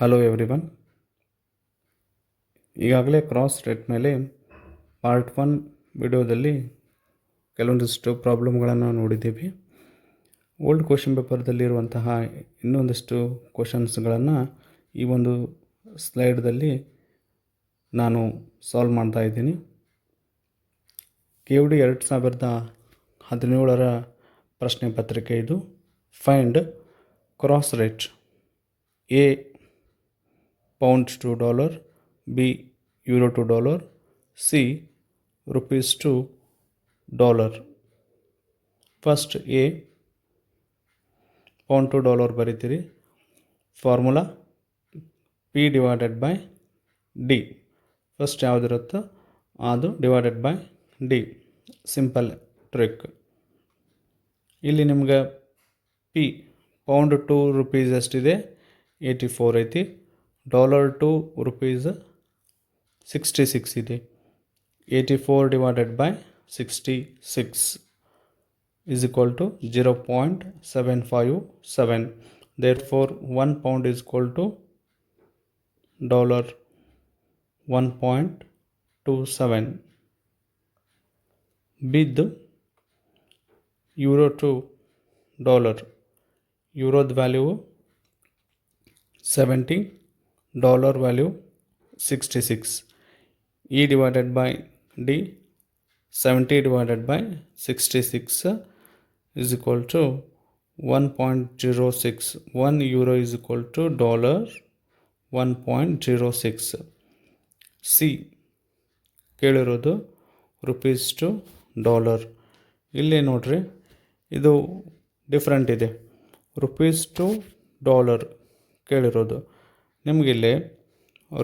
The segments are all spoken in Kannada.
Hello everyone. ಈಗಾಗಲೇ ಕ್ರಾಸ್ ರೇಟ್ ಮೇಲೆ ಪಾರ್ಟ್ 1 ವಿಡಿಯೋದಲ್ಲಿ ಕೆಲವೊಂದಿಷ್ಟು ಪ್ರಾಬ್ಲಮ್ಗಳನ್ನು ನೋಡಿದ್ದೀವಿ. ಓಲ್ಡ್ ಕ್ವಶನ್ ಪೇಪರ್ದಲ್ಲಿರುವಂತಹ ಇನ್ನೊಂದಿಷ್ಟು ಕ್ವಶನ್ಸ್ಗಳನ್ನು ಈ ಒಂದು ಸ್ಲೈಡ್ದಲ್ಲಿ ನಾನು ಸಾಲ್ವ್ ಮಾಡ್ತಾ ಇದ್ದೀನಿ. KUD 2017ರ ಪ್ರಶ್ನೆ ಪತ್ರಿಕೆ ಇದು. Find cross rate A pound to dollar, B euro to dollar, C rupees to dollar. First a pound to dollar ಬರೀತೀರಿ. Formula P divided by D. First ಯಾವುದಿರುತ್ತೋ ಅದು divided by D. Simple trick. ಇಲ್ಲಿ ನಿಮ್ಗೆ ಪಿ ಪೌಂಡ್ ಟು ರುಪೀಸ್ ಎಷ್ಟಿದೆ? 84 ಐತಿ. ಡಾಲರ್ ಟು ರುಪೀಸ್ 66 ಇದೆ. 84 divided by 66 is equal to 0.757. Therefore 1 pound is equal to $1.27. ಬಿದ್ದು ಯೂರೋ ಟು ಡಾಲರ್. ಯೂರೋದ value 70, dollar value 66. E divided by D, 70 divided by 66 is equal to 1.06. 1 euro is equal to $1.06. C ಕೇಳಿರೋದು ರುಪೀಸ್ ಟು ಡಾಲರ್. ಇಲ್ಲಿ ನೋಡ್ರಿ, ಇದು ಡಿಫ್ರೆಂಟ್ ಇದೆ. ರುಪೀಸ್ ಟು ಡಾಲರ್ ಕೇಳಿರೋದು. ನಿಮಗಿಲ್ಲಿ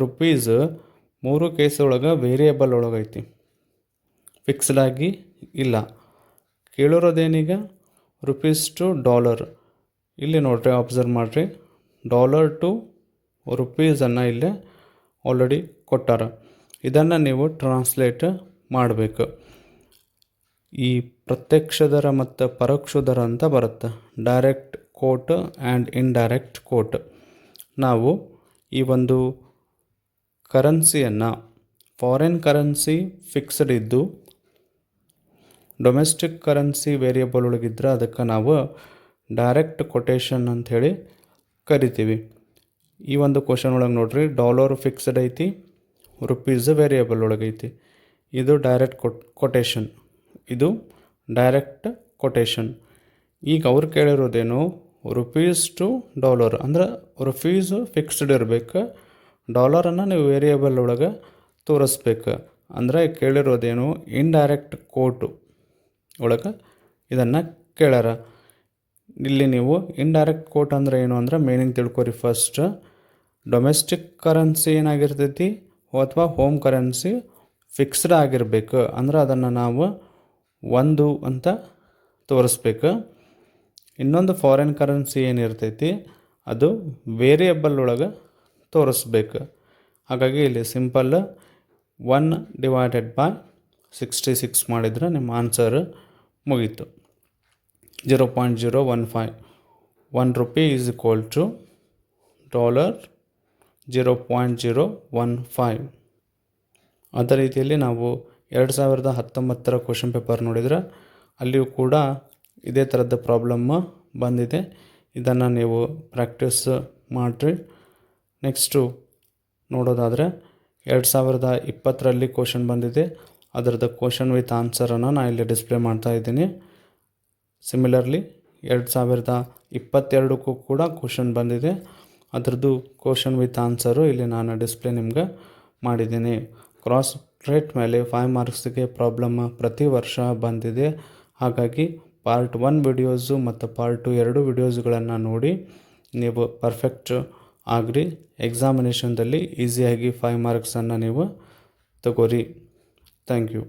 ರುಪೀಸ್ 3 ಕೇಸ್ ಒಳಗೆ ವೇರಿಯೇಬಲ್ ಒಳಗೈತಿ, ಫಿಕ್ಸ್ಡ್ ಆಗಿ ಇಲ್ಲ. ಕೇಳಿರೋದೇನೀಗ ರುಪೀಸ್ ಟು ಡಾಲರ್. ಇಲ್ಲಿ ನೋಡ್ರಿ, ಅಬ್ಸರ್ವ್ ಮಾಡಿರಿ, ಡಾಲರ್ ಟು ರುಪೀಸನ್ನು ಇಲ್ಲೇ ಆಲ್ರೆಡಿ ಕೊಟ್ಟಾರ. ಇದನ್ನು ನೀವು ಟ್ರಾನ್ಸ್ಲೇಟ್ ಮಾಡಬೇಕು. ಈ ಪ್ರತ್ಯಕ್ಷ ದರ ಮತ್ತು ಪರೋಕ್ಷ ದರ ಅಂತ ಬರುತ್ತೆ. Direct quote and indirect quote. ನಾವು ಈ ಒಂದು ಕರೆನ್ಸಿಯನ್ನು, ಫಾರಿನ್ ಕರೆನ್ಸಿ ಫಿಕ್ಸ್ಡ್ ಇದ್ದು ಡೊಮೆಸ್ಟಿಕ್ ಕರೆನ್ಸಿ ವೇರಿಯೇಬಲ್ ಒಳಗಿದ್ರೆ ಅದಕ್ಕೆ ನಾವು ಡೈರೆಕ್ಟ್ ಕೊಟೇಶನ್ ಅಂಥೇಳಿ ಕರಿತೀವಿ. ಈ ಒಂದು ಕ್ವಶನ್ ಒಳಗೆ ನೋಡ್ರಿ, ಡಾಲರ್ ಫಿಕ್ಸ್ಡ್ ಐತಿ, ರುಪೀಸ್ ವೇರಿಯೇಬಲ್ ಒಳಗೈತಿ. ಇದು ಡೈರೆಕ್ಟ್ ಕೊಟೇಶನ್, ಇದು ಡೈರೆಕ್ಟ್ ಕೊಟೇಶನ್. ಈಗ ಅವ್ರು ಕೇಳಿರೋದೇನು? Rupees to dollar. ಅಂದ್ರೆ ರುಪೀಸು ಫಿಕ್ಸ್ಡ್ ಇರಬೇಕು, ಡಾಲರನ್ನು ನೀವು ವೇರಿಯೇಬಲ್ ಒಳಗೆ ತೋರಿಸ್ಬೇಕು. ಅಂದರೆ ಕೇಳಿರೋದೇನು? ಇಂಡೈರೆಕ್ಟ್ ಕೋಟು ಒಳಗೆ ಇದನ್ನು ಕೇಳ್ಯಾರ. ಇಲ್ಲಿ ನೀವು ಇಂಡೈರೆಕ್ಟ್ ಕೋಟ್ ಅಂದರೆ ಏನು ಅಂದ್ರೆ ಮೀನಿಂಗ್ ತಿಳ್ಕೊರಿ. ಫಸ್ಟ್, ಡೊಮೆಸ್ಟಿಕ್ ಕರೆನ್ಸಿ ಏನಾಗಿರ್ತೈತಿ ಅಥವಾ ಹೋಮ್ ಕರೆನ್ಸಿ ಫಿಕ್ಸ್ಡ್ ಆಗಿರಬೇಕು. ಅಂದ್ರೆ ಅದನ್ನು ನಾವು 1 ಅಂತ ತೋರಿಸ್ಬೇಕು. ಇನ್ನೊಂದು ಫಾರಿನ್ ಕರೆನ್ಸಿ ಏನಿರ್ತೈತಿ ಅದು ವೇರಿಯೇಬಲ್ ಒಳಗೆ ತೋರಿಸ್ಬೇಕು. ಹಾಗಾಗಿ ಇಲ್ಲಿ ಸಿಂಪಲ್ 1 ಡಿವೈಡೆಡ್ ಬೈ 66 ಮಾಡಿದ್ರೆ ನಿಮ್ಮ ಆನ್ಸರ್ ಮುಗೀತು. 0.015. 1 ರೂಪಿ ಈಸ್ ಈಕ್ವಲ್ ಟು $0.015. ಅದೇ ರೀತಿಯಲ್ಲಿ ನಾವು 2019ರ ಕ್ವಶನ್ ಪೇಪರ್ ನೋಡಿದರೆ ಅಲ್ಲಿಯೂ ಕೂಡ ಇದೇ ಥರದ ಪ್ರಾಬ್ಲಮ್ಮ ಬಂದಿದೆ. ಇದನ್ನು ನೀವು ಪ್ರಾಕ್ಟೀಸ್ ಮಾಡಿರಿ. ನೆಕ್ಸ್ಟು ನೋಡೋದಾದರೆ 2020ರಲ್ಲಿ ಕ್ವಶನ್ ಬಂದಿದೆ. ಅದರದ್ದು ಕ್ವಶನ್ ವಿತ್ ಆನ್ಸರನ್ನು ನಾನು ಇಲ್ಲಿ ಡಿಸ್ಪ್ಲೇ ಮಾಡ್ತಾ ಇದ್ದೀನಿ. ಸಿಮಿಲರ್ಲಿ 2022ಕ್ಕೂ ಕೂಡ ಕ್ವಶನ್ ಬಂದಿದೆ. ಅದರದ್ದು ಕ್ವಶನ್ ವಿತ್ ಆನ್ಸರು ಇಲ್ಲಿ ನಾನು ಡಿಸ್ಪ್ಲೇ ನಿಮ್ಗೆ ಮಾಡಿದ್ದೀನಿ. ಕ್ರಾಸ್ ರೇಟ್ ಮೇಲೆ 5 ಮಾರ್ಕ್ಸ್ಗೆ ಪ್ರಾಬ್ಲಮ್ ಪ್ರತಿ ವರ್ಷ ಬಂದಿದೆ. ಹಾಗಾಗಿ ಪಾರ್ಟ್ 1 ವಿಡಿಯೋಸು ಮತ್ತು ಪಾರ್ಟ್ 2 2 ವಿಡಿಯೋಸ್ಗಳನ್ನು ನೋಡಿ ನೀವು ಪರ್ಫೆಕ್ಟ್ ಆಗ್ರಿ. ಎಕ್ಸಾಮಿನೇಷನ್ದಲ್ಲಿ ಈಸಿಯಾಗಿ 5 ಮಾರ್ಕ್ಸನ್ನು ನೀವು ತಗೋರಿ. Thank you.